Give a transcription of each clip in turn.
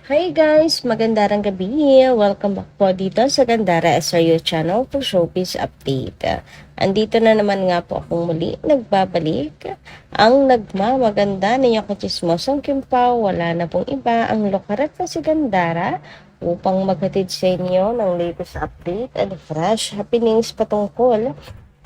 Hi guys! Magandang gabi! Welcome back po dito sa Gandara SRU channel for showbiz update. Andito na naman nga po akong muli nagbabalik. Ang nagmamaganda niya kachismosang Kim Pao, wala na pong iba ang lokaret na si Gandara upang maghatid sa inyo ng latest update and fresh happenings patungkol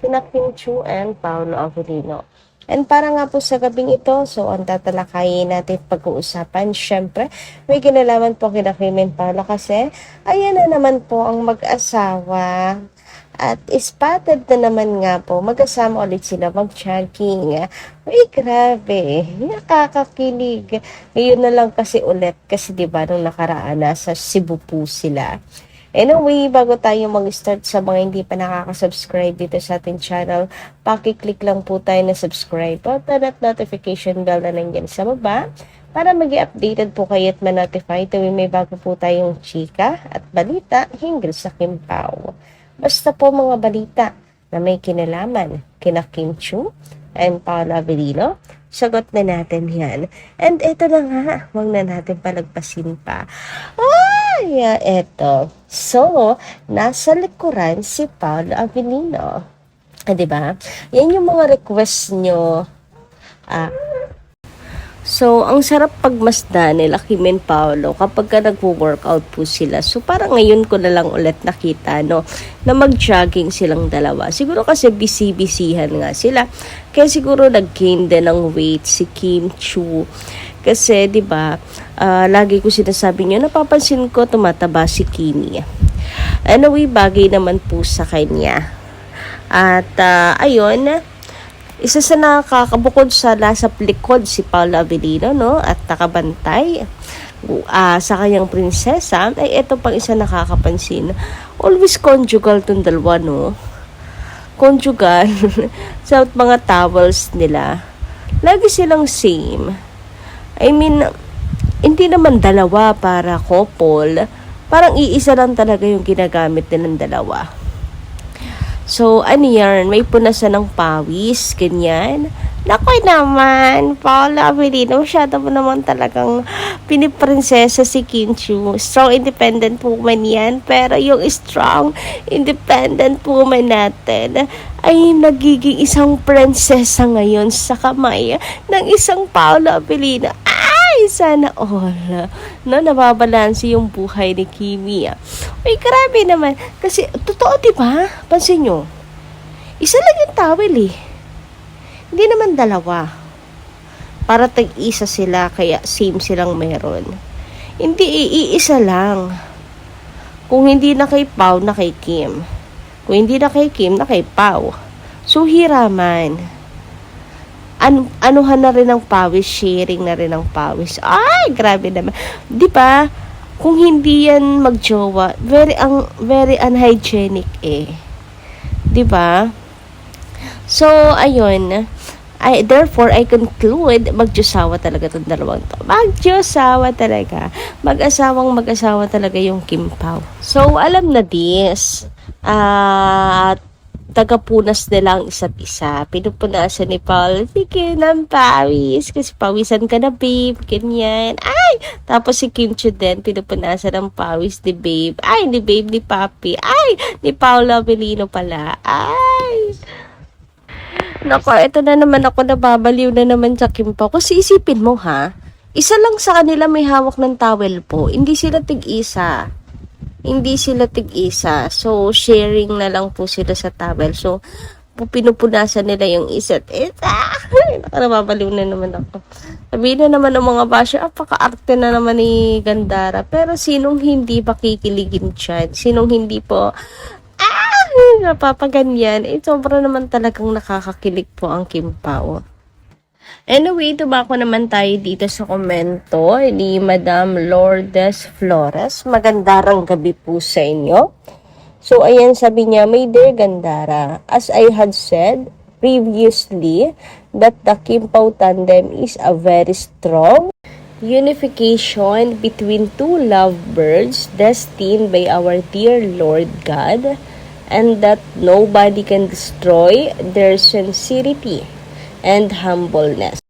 kina Kim Chiu and Paolo Avellino. And para nga po sa gabing ito, so ang tatalakayin natin pag-uusapan, syempre, may kinalaman po kina Kim and Paolo kasi ayan na naman po ang mag-asawa. At spotted na naman nga po, magkasama ulit sila mag-jogging. Uy, grabe, nakakakilig. Ngayon na lang kasi ulit, kasi diba nung nakaraan nasa Cebu po sila. Anyway, bago tayo mag-start sa mga hindi pa nakaka-subscribe dito sa ating channel, paki-click lang po tayo na subscribe button at notification bell na nandiyan sa baba para mag-i-updated po kayo at ma-notify tuwing may bago po tayong chika at balita hinggil sa Kim Pao. Basta po mga balita na may kinalaman kina Kim Chiu and Paolo Avellino, sagot na natin yan. And ito na nga, huwag na natin palagpasin pa. Eto. So, nasa likuran si Paolo Avellino. Diba? Yan yung mga request nyo. So, ang sarap pagmasdan nila Kim and Paolo kapag ka nagwo-workout po sila. So, parang ngayon ko na lang ulit nakita, no, na mag-jogging silang dalawa. Siguro kasi busy-busyhan nga sila. Kaya siguro nag-gain din ng weight si Kim Chiu. Kasi, di ba, lagi ko sinasabi niyo, napapansin ko tumataba si Kimi. Anyway, bagay naman po sa kanya. At, ayun, isa sa nakakabukod sa lasap likod si Paolo Avellino, no? At nakabantay sa kanyang prinsesa. Ay, ito pang isa nakakapansin. Always conjugal tong dalawa, no? Conjugal. Sa mga towels nila. Lagi silang same. I mean, hindi naman dalawa para couple. Parang iisa lang talaga yung ginagamit nilang dalawa. So, ano yan? May punasan ng pawis, ganyan. Nakoy naman, Paolo Avellino, masyado mo naman talagang piniprinsesa si Kim Chiu. Strong, independent woman yan. Pero yung strong, independent woman natin ay nagiging isang prinsesa ngayon sa kamay ng isang Paolo Avellino. Ay, sana all. No, nababalansi yung buhay ni Kimi. Uy, grabe naman. Kasi, totoo, diba? Pansin nyo, isa lang yung towel eh. Hindi naman dalawa. Para tag-isa sila, kaya same silang meron. Hindi, iisa lang. Kung hindi na kay Pao, na kay Kim. Kung hindi na kay Kim, na kay Pao. So, hiraman. Anuhan na rin ng pawis, sharing na rin ng pawis. Ay, grabe naman. 'Di ba? Kung hindi yan magjowa, very unhygienic eh. 'Di ba? So, ayun. Therefore, I conclude, magjosawa talaga itong dalawang to. Magjosawa talaga. Mag-asawa talaga yung Kim Pao. So, alam na this. Tagapunas nila ang isa't isa. Pinupunasan ni Paul, sige ng pawis. Kasi pawisan ka na, babe. Ganyan. Ay! Tapos si Kim Chiu din, pinupunasan ng pawis ni babe. Ay, ni babe, ni papi. Ay! Ni Paolo Avellino pala. Ay! Nako, ito na naman ako, nababaliw na naman sa Kim Pao. Kasi isipin mo, ha? Isa lang sa kanila may hawak ng towel po. Hindi sila tig-isa. So, sharing na lang po sila sa towel. So, pinupunasan nila yung isa't isa. Nakababaliw na naman ako. Sabihin na naman ng mga basher, apaka-arte na naman ni Gandara. Pero sinong hindi pa kikiligin dyan? Sinong hindi po, napapaganyan? Sobra naman talagang nakakakilig po ang Kim Pao. Anyway, tubako naman tayo dito sa komento ni Madam Lourdes Flores. Magandang gabi po sa inyo. So, ayan, sabi niya, "My dear Gandara, as I had said previously that the Kim Pao tandem is a very strong unification between two lovebirds destined by our dear Lord God, and that nobody can destroy their sincerity and humbleness.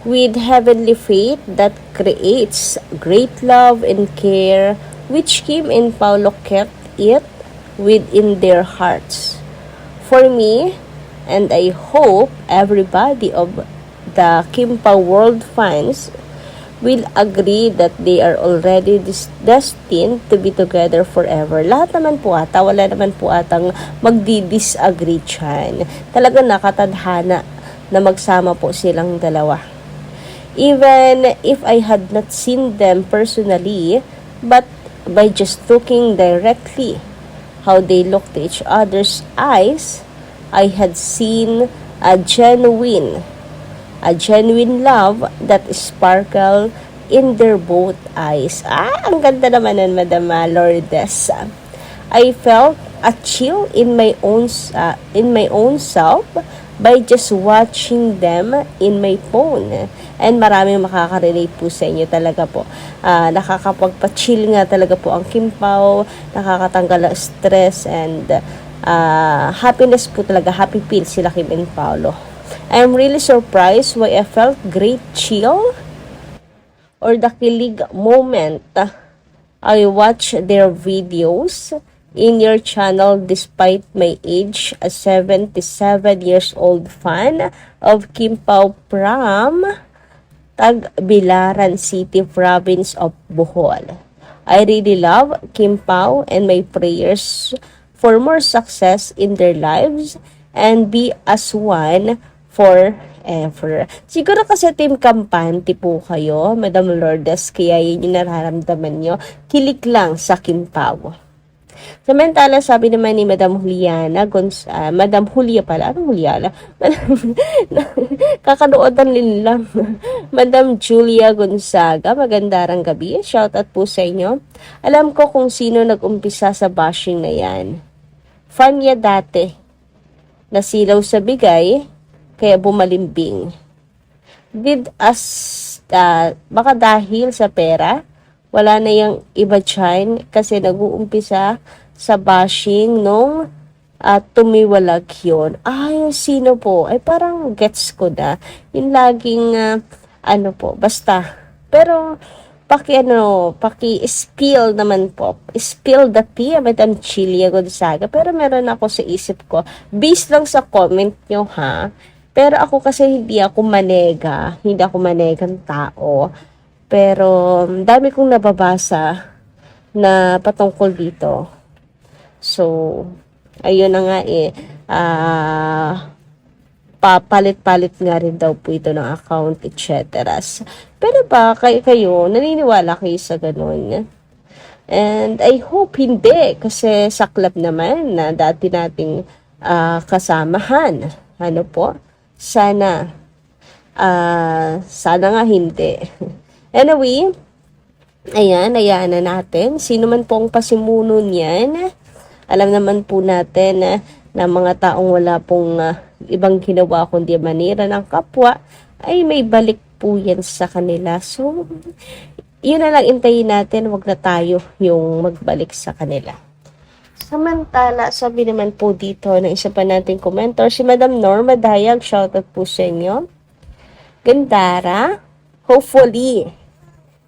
with heavenly faith that creates great love and care, which Kim and Paulo kept it within their hearts. For me, and I hope everybody of the Kim Pao World fans will agree that they are already destined to be together forever. Lahat naman po ata, wala naman po atang magdi-disagree dyan. Talagang nakatadhana na magsama po silang dalawa. Even if I had not seen them personally, but by just looking directly how they look to each other's eyes, I had seen a genuine love that sparkle in their both eyes. Ang ganda naman nun, Madam Lourdes. I felt a chill in my own self by just watching them in my phone. And maraming makaka-relate po sa inyo talaga po. Nakakapagpa-chill nga talaga po ang Kim Pao, nakakatanggal ang stress and happiness po talaga, happy feel sila Kim and Paolo. I'm really surprised why I felt great chill or the kilig moment. I watch their videos in your channel despite my age, a 77 years old fan of Kim Pao from Tagbilaran City, province of Bohol. I really love Kim Pao and my prayers for more success in their lives and be as one forever. Siguro kasi team kampante po kayo, Madam Lourdes, kaya yun yung nararamdaman nyo. Kilik lang sa Kim Pao. Samantala, sabi naman ni Madam Juliana, Madam Julia pala, anong Juliana? Kakanoodan din lang. Madam Julia Gonzaga, magandang gabi. Shout out po sa inyo. Alam ko kung sino nag-umpisa sa bashing na yan. Fan niya dati. Nasilaw sa bigay, kaya bumalimbing. Baka dahil sa pera, wala na yung iba dyan kasi nag-uumpisa sa bashing nung tumiwalag yun. Yung sino po? Ay parang gets ko na. Yung laging, basta. Pero, paki-spill naman po. Spill the tea, Madam Chilia Gonzaga. Pero meron ako sa isip ko. Based lang sa comment nyo, ha? Pero ako kasi hindi ako manegang tao. Pero dami kong nababasa na patungkol dito. So, ayun na nga papalit-palit nga rin daw po ito ng account, etc. Pero ba, kayo, naniniwala kayo sa ganun? And I hope hindi, kasi saklap naman na dati nating kasamahan. Ano po? Sana nga hindi. Anyway, hayaan na natin. Sino man po ang pasimuno niyan, alam naman po natin na mga taong wala pong ibang ginawa kundi manira ng kapwa, ay may balik po yan sa kanila. So, yun na lang intayin natin, wag na tayo yung magbalik sa kanila. Samantala, sabi naman po dito ng isa pa nating komentar, si Madam Norma Dayag, shoutout po sa inyo. Gandara, hopefully,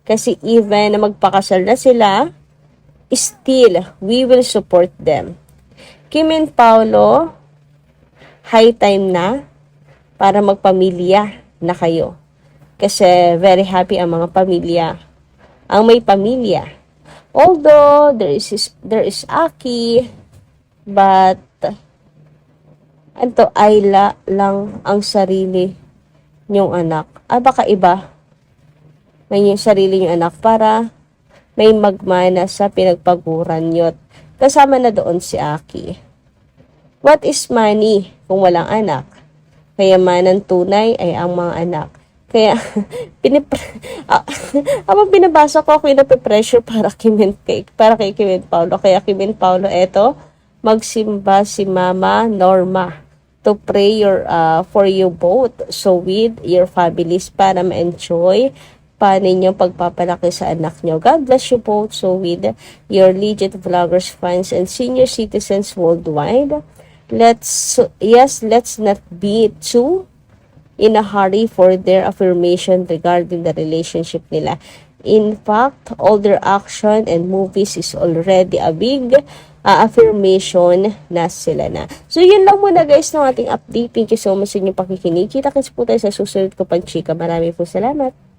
kasi even na magpakasal na sila, still, we will support them. Kim and Paolo, high time na para magpamilya na kayo. Kasi very happy ang mga pamilya, ang may pamilya. Although there is Aki, but Ayla lang ang sarili niyong anak. Baka iba may yung sarili niyong anak para may magmana sa pinagpaguran niyo. Kasama na doon si Aki. What is money kung walang anak? Kayamanan tunay ay ang mga anak. Kaya, habang binabasa ko, ako yung nape-pressure para kay Kim and Paolo. Kaya Kim and Paolo, eto, magsimba si Mama Norma to pray for you both. So with your families para ma-enjoy pa ninyong pagpapalaki sa anak nyo. God bless you both. So with your legit vloggers, fans, and senior citizens worldwide, let's not be too in a hurry for their affirmation regarding the relationship nila. In fact, all their action and movies is already a big affirmation na sila na. So, yun lang muna guys ng ating update. Thank you so much sa inyong pakikinig. Kita-kits po tayo sa susunod ko pang chika. Marami po salamat.